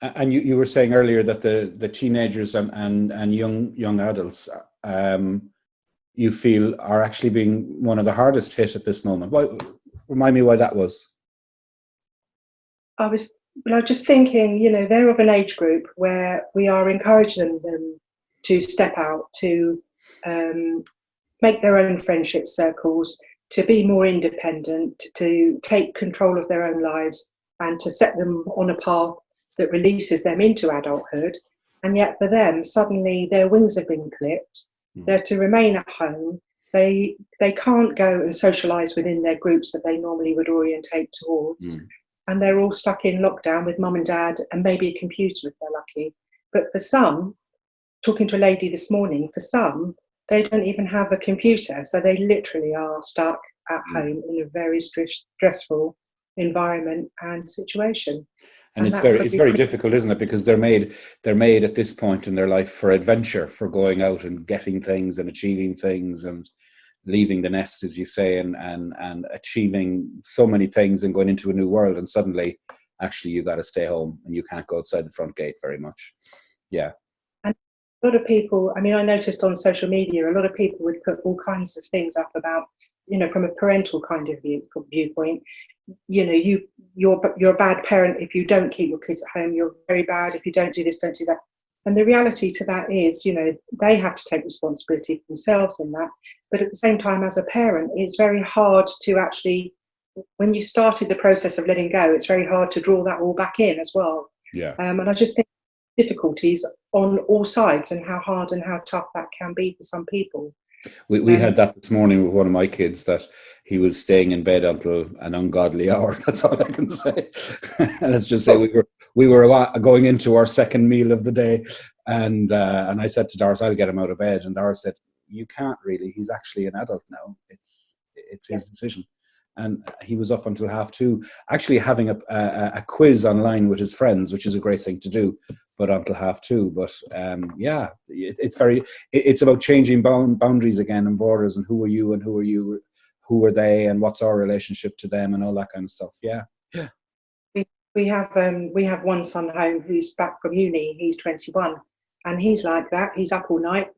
And you were saying earlier that the teenagers and young adults, you feel are actually being one of the hardest hit at this moment. Remind me why that was. I was just thinking, they're of an age group where we are encouraging them to step out, to make their own friendship circles, to be more independent, to take control of their own lives, and to set them on a path that releases them into adulthood. And yet for them, suddenly their wings have been clipped. They're to remain at home. They can't go and socialise within their groups that they normally would orientate towards. And they're all stuck in lockdown with mum and dad and maybe a computer if they're lucky. But for some, talking to a lady this morning, for some, they don't even have a computer. So they literally are stuck at home in a very stressful environment and situation. And it's very difficult, isn't it? Because they're made at this point in their life for adventure, for going out and getting things and achieving things and leaving the nest, as you say, and achieving so many things and going into a new world. And suddenly, actually, you got to stay home and you can't go outside the front gate very much. Yeah. And a lot of people, I noticed on social media, a lot of people would put all kinds of things up about, from a parental kind of viewpoint. You're a bad parent if you don't keep your kids at home. You're very bad if you don't do this, don't do that. And the reality to that is, they have to take responsibility for themselves in that. But at the same time, as a parent, it's very hard to actually, when you started the process of letting go, it's very hard to draw that all back in as well. Yeah. And I just think difficulties on all sides and how hard and how tough that can be for some people. We had that this morning with one of my kids, that he was staying in bed until an ungodly hour. That's all I can say. Let's just say we were going into our second meal of the day, and I said to Doris, "I'll get him out of bed." And Doris said, "You can't really. He's actually an adult now. It's his decision." And he was up until 2:30, actually having a quiz online with his friends, which is a great thing to do, but until 2:30. But it's about changing boundaries again and borders, and who are you and who are they, and what's our relationship to them, and all that kind of stuff. Yeah. We have one son home who's back from uni. He's 21, and he's like that. He's up all night.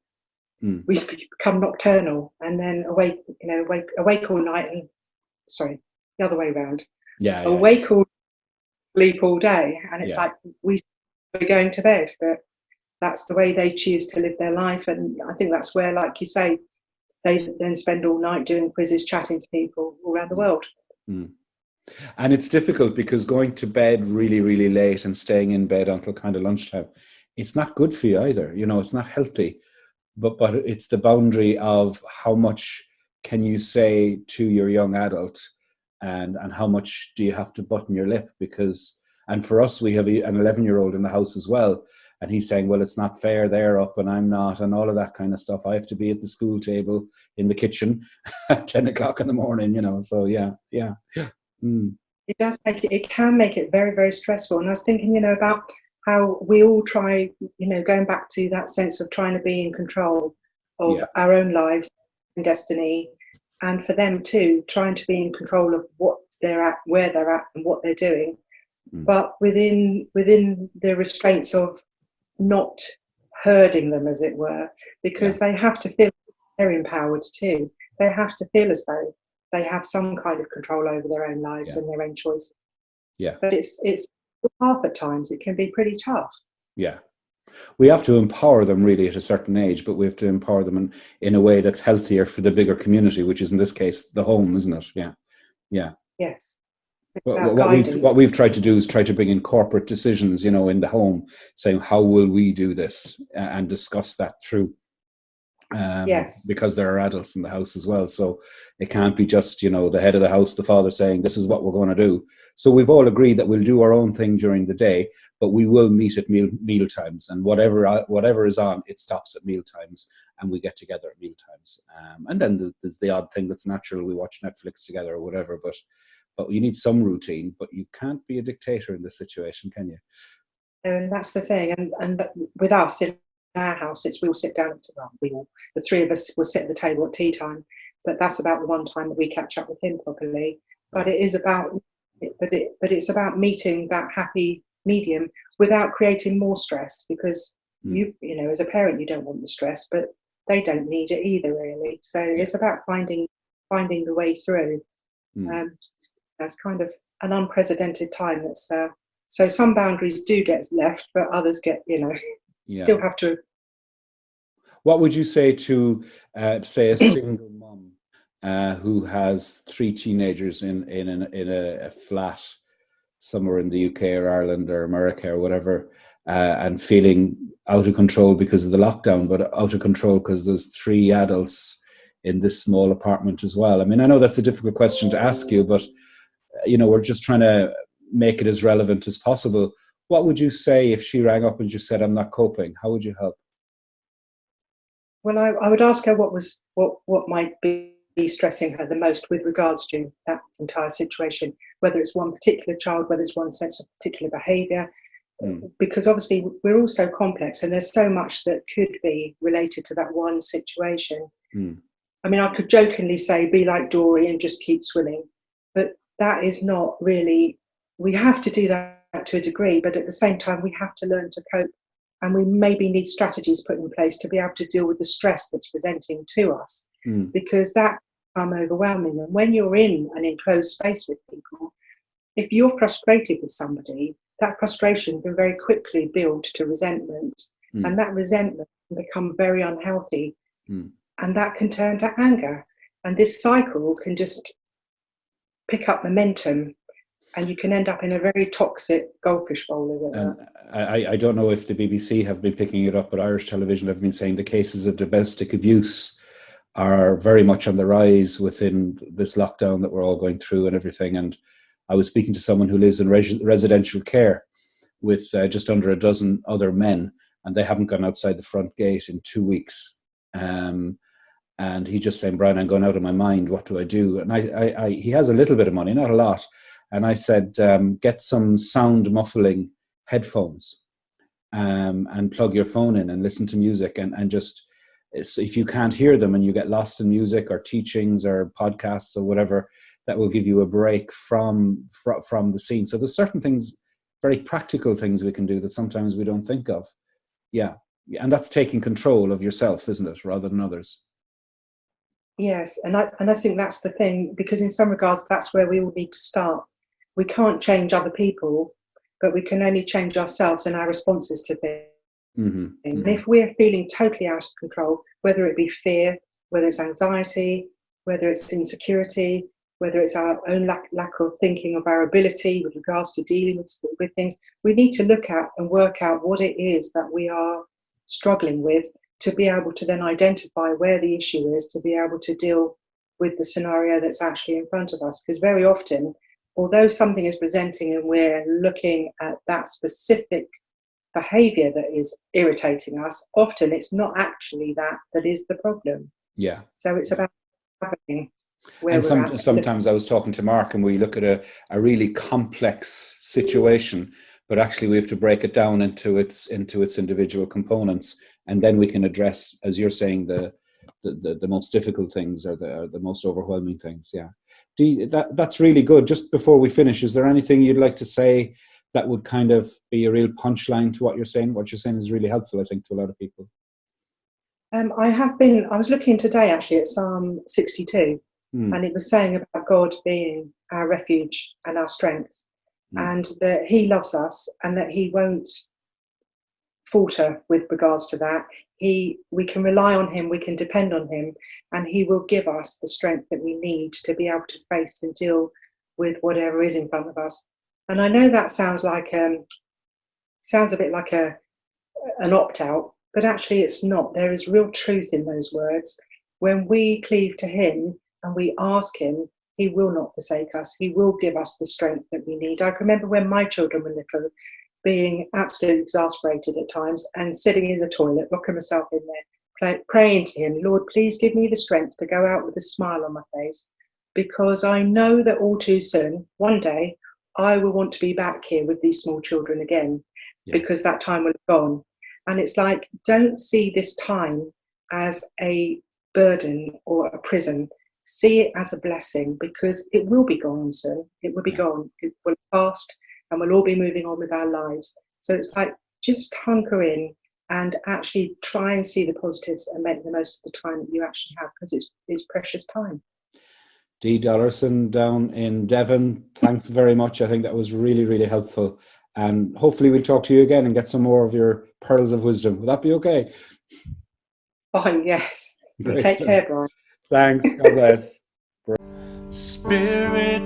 We become nocturnal, and then awake all night and. Sorry, the other way around. Yeah. Awake all, sleep all day, and it's like we're going to bed, but that's the way they choose to live their life. And I think that's where, like you say, they then spend all night doing quizzes, chatting to people all around the world. And it's difficult because going to bed really, really late and staying in bed until kind of lunchtime, it's not good for you either. It's not healthy. But it's the boundary of how much can you say to your young adult, and how much do you have to button your lip? And for us, we have an 11-year-old in the house as well, and he's saying, well, it's not fair, they're up and I'm not, and all of that kind of stuff. I have to be at the school table in the kitchen at 10 o'clock in the morning, so yeah. It can make it very, very stressful. And I was thinking, about how we all try, going back to that sense of trying to be in control of our own lives, destiny, and for them too, trying to be in control of what they're at, where they're at, and what they're doing, but within the restraints of not herding them, as it were, because they have to feel they're empowered too. They have to feel as though they have some kind of control over their own lives and their own choices. Yeah, but it's tough at times. It can be pretty tough. Yeah. We have to empower them really at a certain age, but we have to empower them in a way that's healthier for the bigger community, which is in this case the home, isn't it? Yeah. Yes. What we've tried to do is try to bring in corporate decisions, in the home, saying how will we do this, and discuss that through. Because there are adults in the house as well, so it can't be just the head of the house, the father, saying this is what we're going to do. So we've all agreed that we'll do our own thing during the day, but we will meet at meal times, and whatever is on, it stops at meal times, and we get together at meal times. And then there's the odd thing that's natural, we watch Netflix together or whatever, but you need some routine. But you can't be a dictator in this situation, can you? And that's the thing. And with us in our house, we'll sit down. The three of us will sit at the table at tea time. But that's about the one time that we catch up with him properly. But it is about, it's about meeting that happy medium without creating more stress, because you know, as a parent, you don't want the stress, but they don't need it either, really. So it's about finding the way through. That's kind of an unprecedented time. That's so some boundaries do get left, but others get, you know, still have to. What would you say to, say, a single mum who has 3 teenagers in a flat somewhere in the UK or Ireland or America or whatever, and feeling out of control because of the lockdown, but out of control because there's 3 adults in this small apartment as well? I mean, I know that's a difficult question to ask you, but you know, we're just trying to make it as relevant as possible. What would you say if she rang up and just said, "I'm not coping"? How would you help? Well, I would ask her what might be stressing her the most with regards to that entire situation, whether it's one particular child, whether it's one sense of particular behaviour, because obviously we're all so complex and there's so much that could be related to that one situation. I mean, I could jokingly say, be like Dory and just keep swimming, but that is not really, we have to do that to a degree, but at the same time we have to learn to cope, and we maybe need strategies put in place to be able to deal with the stress that's presenting to us, because that can become overwhelming. And when you're in an enclosed space with people, if you're frustrated with somebody, that frustration can very quickly build to resentment, and that resentment can become very unhealthy, and that can turn to anger, and this cycle can just pick up momentum, and you can end up in a very toxic goldfish bowl, as it were. I don't know if the BBC have been picking it up, but Irish television have been saying the cases of domestic abuse are very much on the rise within this lockdown that we're all going through and everything. And I was speaking to someone who lives in residential care with just under a dozen other men, and they haven't gone outside the front gate in 2 weeks. And he just saying, "Brian, I'm going out of my mind. What do I do?" And he has a little bit of money, not a lot. And I said, get some sound muffling headphones and plug your phone in and listen to music. And just, if you can't hear them and you get lost in music or teachings or podcasts or whatever, that will give you a break from the scene. So there's certain things, very practical things we can do that sometimes we don't think of. Yeah. And that's taking control of yourself, isn't it, rather than others? Yes, and I think that's the thing, because in some regards that's where we all need to start. We can't change other people, but we can only change ourselves and our responses to things. And if we're feeling totally out of control, whether it be fear, whether it's anxiety, whether it's insecurity, whether it's our own lack of thinking of our ability with regards to dealing with things, we need to look at and work out what it is that we are struggling with, to be able to then identify where the issue is, to be able to deal with the scenario that's actually in front of us. Because very often, although something is presenting and we're looking at that specific behaviour that is irritating us, often it's not actually that is the problem. Yeah. So it's about having where and we're at. Sometimes I was talking to Mark and we look at a really complex situation, but actually we have to break it down into its individual components, and then we can address, as you're saying, the most difficult things or the most overwhelming things. Yeah. Dee, that's really good. Just before we finish, is there anything you'd like to say that would kind of be a real punchline to what you're saying? What you're saying is really helpful, I think, to a lot of people. I was looking today actually at Psalm 62, and it was saying about God being our refuge and our strength, and that he loves us and that he won't falter with regards to that. We can rely on him, we can depend on him, and he will give us the strength that we need to be able to face and deal with whatever is in front of us. And I know that sounds a bit like an opt-out, but actually it's not. There is real truth in those words. When we cleave to him and we ask him, he will not forsake us. He will give us the strength that we need. I can remember when my children were little, being absolutely exasperated at times and sitting in the toilet, locking myself in there, praying to him, Lord, please give me the strength to go out with a smile on my face, because I know that all too soon, one day, I will want to be back here with these small children again, because that time will have gone. And it's like, don't see this time as a burden or a prison. See it as a blessing, because it will be gone soon. It will be gone. It will have passed. and we'll all be moving on with our lives. So it's like, just hunker in and actually try and see the positives and make the most of the time that you actually have, because it's precious time. Dee Dollarson down in Devon, thanks very much. I think that was really, really helpful. And hopefully we'll talk to you again and get some more of your pearls of wisdom. Would that be okay? Fine, yes. Great Take stuff. care, Brian. Thanks. God bless. Spirit